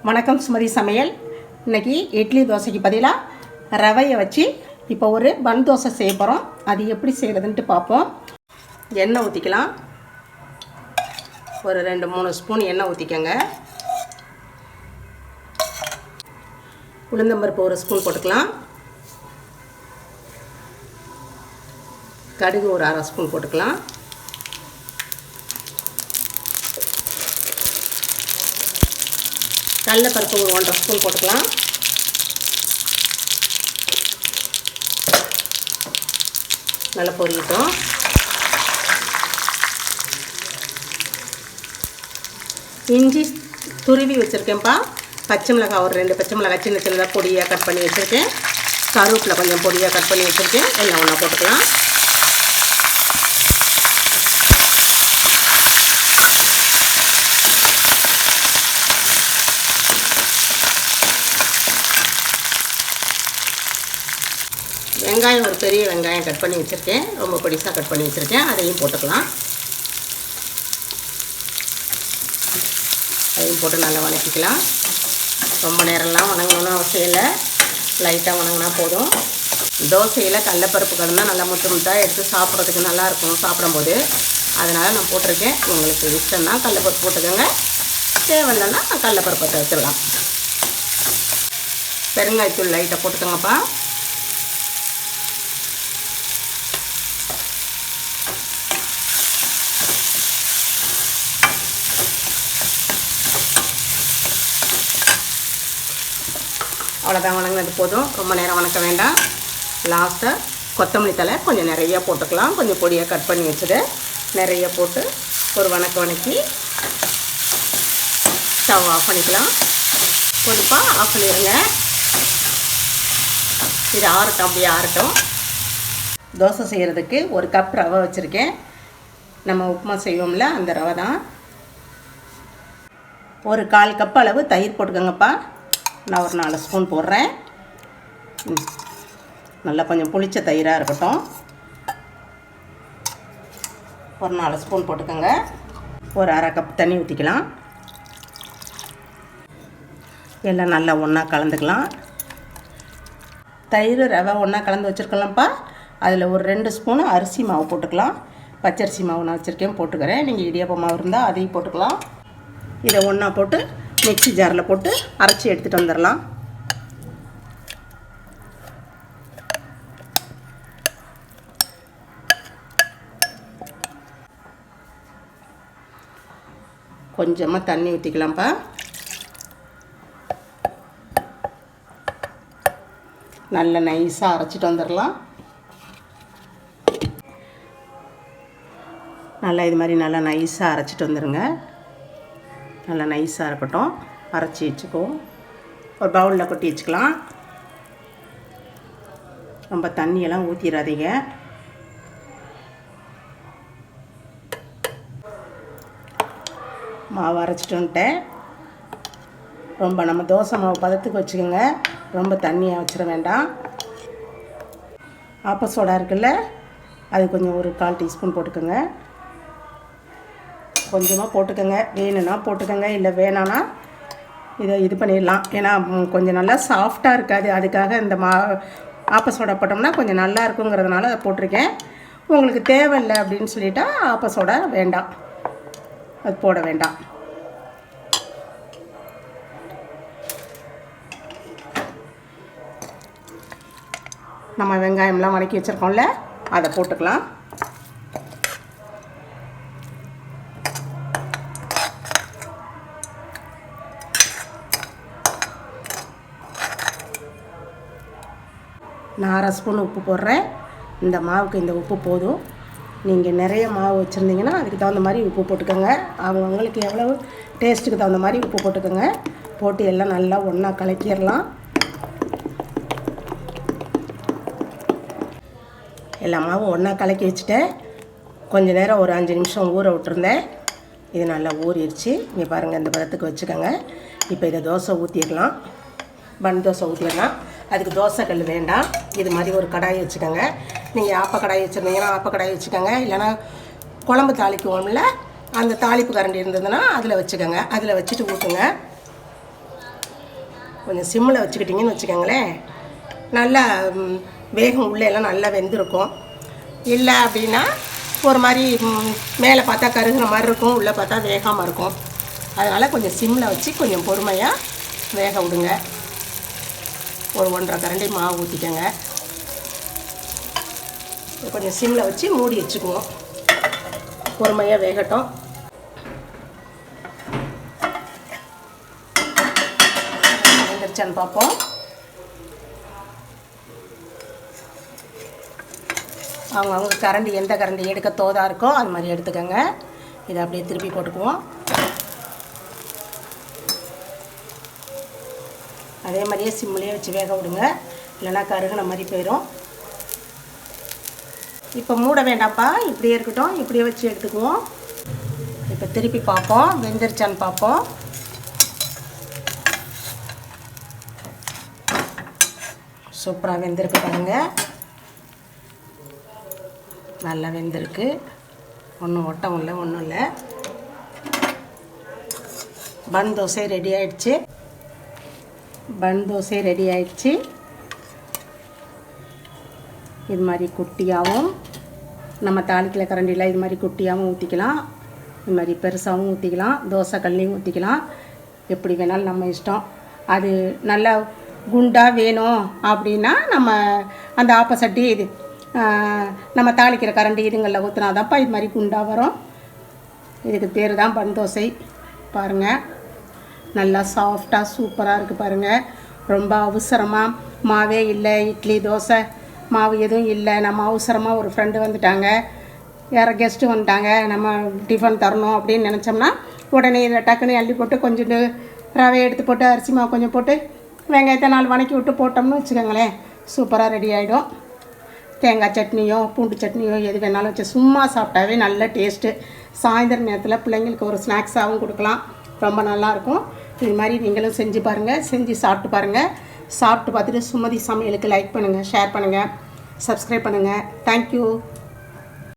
வணக்கம் சுமதி சமையல். இன்றைக்கி இட்லி தோசைக்கு பதிலாக ரவையை வச்சு இப்போ ஒரு பன் தோசை செய்ய போகிறோம். அது எப்படி செய்கிறதுன்ட்டு பார்ப்போம். எண்ணெய் ஊற்றிக்கலாம். ஒரு 2-3 ஸ்பூன் எண்ணெய் ஊற்றிக்கங்க. உளுந்தம்பருப்பு 1 ஸ்பூன் போட்டுக்கலாம். கடுகு ஒரு 1/2 ஸ்பூன் போட்டுக்கலாம். கடலைப்பருப்பு ஒரு 1.5 ஸ்பூன் போட்டுக்கலாம். நல்லா பொரியட்டும். இஞ்சி துருவி வச்சுருக்கேன்ப்பா. பச்சை மிளகாய் ஒரு 2 பச்சை மிளகாய் சின்ன சின்னதாக பொடியாக கட் பண்ணி வச்சுருக்கேன். கருவேப்பிலை கொஞ்சம் பொடியாக கட் பண்ணி வச்சுருக்கேன். எல்லாம் ஒன்றா போட்டுக்கலாம். வெங்காயம் ஒரு பெரிய வெங்காயம் கட் பண்ணி வச்சுருக்கேன். ரொம்ப பொடிசாக கட் பண்ணி வச்சுருக்கேன். அதையும் போட்டுக்கலாம். அதையும் போட்டு நல்லா வதக்கிக்கலாம். ரொம்ப நேரம்லாம் வணங்கணும்னு அவசியம் இல்லை. லைட்டாக வணங்கினா போதும். தோசையில் கடலைப்பருப்பு கலந்தால் நல்லா முத்து முத்தாக எடுத்து சாப்பிட்றதுக்கு நல்லாயிருக்கும் சாப்பிடும்போது. அதனால் நான் போட்டிருக்கேன். உங்களுக்கு இஷ்டம்னா கடலைப்பருப்பு போட்டுக்கோங்க. தேவையில்லைன்னா கடலைப்பருப்பை தவிர்த்துடலாம். பெருங்காயத்தூள் லைட்டாக போட்டுக்கோங்கப்பா. அவ்வளோதான், வணங்கினது போதும். ரொம்ப நேரம் வணக்க வேண்டாம். லாஸ்ட்டாக கொத்தமல்லி தழை கொஞ்சம் நிறைய போட்டுக்கலாம். கொஞ்சம் பொடியாக கட் பண்ணி வச்சுட்டு நிறைய போட்டு ஒரு வணக்கி ஸ்டவ் ஆஃப் பண்ணிக்கலாம். பொதுப்பாக ஆஃப் பண்ணிடுங்க. இது ஆறட்டும், அப்படியே ஆறட்டும். தோசை செய்கிறதுக்கு 1 கப் ரவை வச்சுருக்கேன். நம்ம உப்புமா செய்வோம்ல, அந்த ரவை தான். ஒரு 1/4 கப் அளவு தயிர் போட்டுக்கோங்கப்பா. நான் ஒரு 4 ஸ்பூன் போடுறேன். நல்லா கொஞ்சம் புளிச்ச தயிராக இருக்கட்டும். ஒரு 4 ஸ்பூன் போட்டுக்கோங்க. ஒரு 1/2 கப் தண்ணி ஊற்றிக்கலாம். எல்லாம் நல்லா ஒன்றா கலந்துக்கலாம். தயிர் ரவை ஒன்றா கலந்து வச்சுருக்கலாம்ப்பா. அதில் ஒரு 2 ஸ்பூனு அரிசி மாவு போட்டுக்கலாம். பச்சரிசி மாவு நான் வச்சுருக்கேன், போட்டுக்கிறேன். நீங்கள் இடியாப்ப மாவு இருந்தால் அதையும் போட்டுக்கலாம். இதை ஒன்றா போட்டு மிக்ஸி ஜாரில் போட்டு அரைச்சி எடுத்துகிட்டு வந்துடலாம். கொஞ்சமாக தண்ணி ஊற்றிக்கலாம்ப்பா. நல்லா நைஸாக அரைச்சிட்டு வந்துடலாம். நல்லா இது மாதிரி நல்லா நைஸாக அரைச்சிட்டு வந்துடுங்க. நல்லா நைஸாக இருக்கட்டும். அரைச்சி வச்சுக்குவோம். ஒரு பவுலில் கொட்டி வச்சுக்கலாம். ரொம்ப தண்ணியெல்லாம் ஊற்றிடாதீங்க. மாவு அரைச்சிட்டு வந்துட்டேன். ரொம்ப நம்ம தோசை மாவு பதத்துக்கு வச்சுக்கோங்க. ரொம்ப தண்ணியாக வச்சிட வேண்டாம். ஆப்ப சோடா இருக்குல்ல, அது கொஞ்சம் ஒரு 1/4 டீஸ்பூன் போட்டுக்கோங்க. கொஞ்சமாக போட்டுக்கோங்க. வேணும்னா போட்டுக்கோங்க, இல்லை வேணான்னா இதை இது பண்ணிடலாம். ஏன்னா கொஞ்சம் நல்லா சாஃப்டாக இருக்காது. அதுக்காக இந்த ஆப்ப சோடா போட்டோம்னா கொஞ்சம் நல்லா இருக்குங்கிறதுனால அதை போட்டிருக்கேன். உங்களுக்கு தேவையில்லை அப்படின்னு சொல்லிட்டா ஆப்ப சோடா வேண்டாம், அது போட வேண்டாம். நம்ம வெங்காயம்லாம் வதக்கி வச்சுருக்கோம்ல, அதை போட்டுக்கலாம். நான் 1/2 ஸ்பூன் உப்பு போடுறேன். இந்த மாவுக்கு இந்த உப்பு போதும். நீங்கள் நிறைய மாவு வச்சுருந்தீங்கன்னா அதுக்கு தகுந்த மாதிரி உப்பு போட்டுக்கோங்க. அவங்களுக்கு எவ்வளவு டேஸ்ட்டுக்கு தகுந்த மாதிரி உப்பு போட்டுக்கோங்க. போட்டு எல்லாம் நல்லா ஒன்றா கலக்கிடலாம். எல்லா மாவும் ஒன்றா கலக்கி வச்சுட்டேன். கொஞ்சம் நேரம் ஒரு 5 நிமிஷம் ஊற விட்டுருந்தேன். இது நல்லா ஊறிடுச்சு. இங்கே பாருங்கள், இந்த பதத்துக்கு வச்சுக்கோங்க. இப்போ இதை தோசை ஊற்றிடலாம். பன் தோசை ஊற்றிடலாம். அதுக்கு தோசை கல் வேண்டாம். இது மாதிரி ஒரு கடாய் வச்சுக்கோங்க. நீங்கள் ஆப்ப கடாய் வச்சுருந்தீங்கன்னா ஆப்ப கடாய் வச்சுக்கோங்க. இல்லைனா குழம்பு தாளிக்குவோம்ல, அந்த தாளிப்பு கரண்டி இருந்ததுன்னா அதில் வச்சுக்கோங்க. அதில் வச்சுட்டு ஊற்றுங்க. கொஞ்சம் சிம்மில் வச்சுக்கிட்டிங்கன்னு வச்சுக்கோங்களேன், நல்லா வேகம் உள்ளே எல்லாம் நல்லா வெந்திருக்கும். இல்லை அப்படின்னா ஒரு மாதிரி மேலே பார்த்தா கருகிற மாதிரி இருக்கும், உள்ளே பார்த்தா வேகாமல் இருக்கும். அதனால் கொஞ்சம் சிம்மில் வச்சு கொஞ்சம் பொறுமையாக வேக விடுங்க. ஒரு 1.5 கரண்டி மாவு ஊற்றிக்கங்க. கொஞ்சம் சிம்மில் வச்சு மூடி வச்சுக்குவோம், பொறுமையாக வேகட்டும். வெந்துருச்சான்னு பார்ப்போம். அவங்க கரண்டி எந்த கரண்டி எடுக்க தோதா இருக்கோ அது மாதிரி எடுத்துக்கோங்க. இதை அப்படியே திருப்பி போட்டுக்குவோம். அதே மாதிரியே சிம்மிலே வச்சு வேக விடுங்க, இல்லைன்னா கருகின மாதிரி போயிடும். இப்போ மூட வேண்டாம்ப்பா, இப்படியே இருக்கட்டும். இப்படியே வச்சு எடுத்துக்குவோம். இப்போ திருப்பி பார்ப்போம், வெந்துருச்சான்னு பார்ப்போம். சூப்பராக வெந்திருக்கு பாருங்கள், நல்லா வெந்திருக்கு. ஒன்றும் ஒட்டம் இல்லை, ஒன்றும் இல்லை. பன் தோசை ரெடி ஆயிடுச்சு. பன் தோசை ரெடி ஆயிடுச்சு. இது மாதிரி குட்டியாகவும் நம்ம தாளிக்கல கரண்டியில் இது மாதிரி குட்டியாகவும் ஊற்றிக்கலாம், இது மாதிரி பெருசாகவும் ஊற்றிக்கலாம், தோசை கல்லையும் ஊற்றிக்கலாம். எப்படி வேணாலும் நம்ம இஷ்டம். அது நல்லா குண்டாக வேணும் அப்படின்னா நம்ம அந்த ஆப்பசட்டி இது நம்ம தாளிக்கிற கரண்டி இதுங்களில் ஊற்றினாதான்ப்பா இது மாதிரி குண்டாக வரும். இதுக்கு பேர் தான் பன் தோசை. பாருங்கள், நல்லா சாஃப்டாக சூப்பராக இருக்குது பாருங்கள். ரொம்ப அவசரமாக மாவே இல்லை, இட்லி தோசை மாவு எதுவும் இல்லை, நம்ம அவசரமாக ஒரு ஃப்ரெண்டு வந்துட்டாங்க, வேறு கெஸ்ட்டு வந்துட்டாங்க, நம்ம டிஃபன் தரணும் அப்படின்னு நினச்சோம்னா உடனே இதை டக்குன்னு அள்ளி போட்டு கொஞ்சோண்டு ரவை எடுத்து போட்டு அரிசி மாவு கொஞ்சம் போட்டு வெங்காயத்தை 4 வணக்கி விட்டு போட்டோம்னு வச்சுக்கோங்களேன், சூப்பராக ரெடி ஆகிடும். தேங்காய் சட்னியோ பூண்டு சட்னியோ எது வேணாலும் வச்சு சும்மா சாப்பிட்டாவே நல்ல டேஸ்ட்டு. சாயந்தர நேரத்தில் பிள்ளைங்களுக்கு ஒரு ஸ்நாக்ஸாகவும் கொடுக்கலாம், ரொம்ப நல்லாயிருக்கும். இது மாதிரி நீங்களும் செஞ்சு பாருங்கள், செஞ்சு சாப்பிட்டு பாருங்கள். சாப்பிட்டு பார்த்துட்டு சுமதி சமையலுக்கு லைக் பண்ணுங்கள், ஷேர் பண்ணுங்கள், சப்ஸ்கிரைப் பண்ணுங்கள். தேங்க்யூ.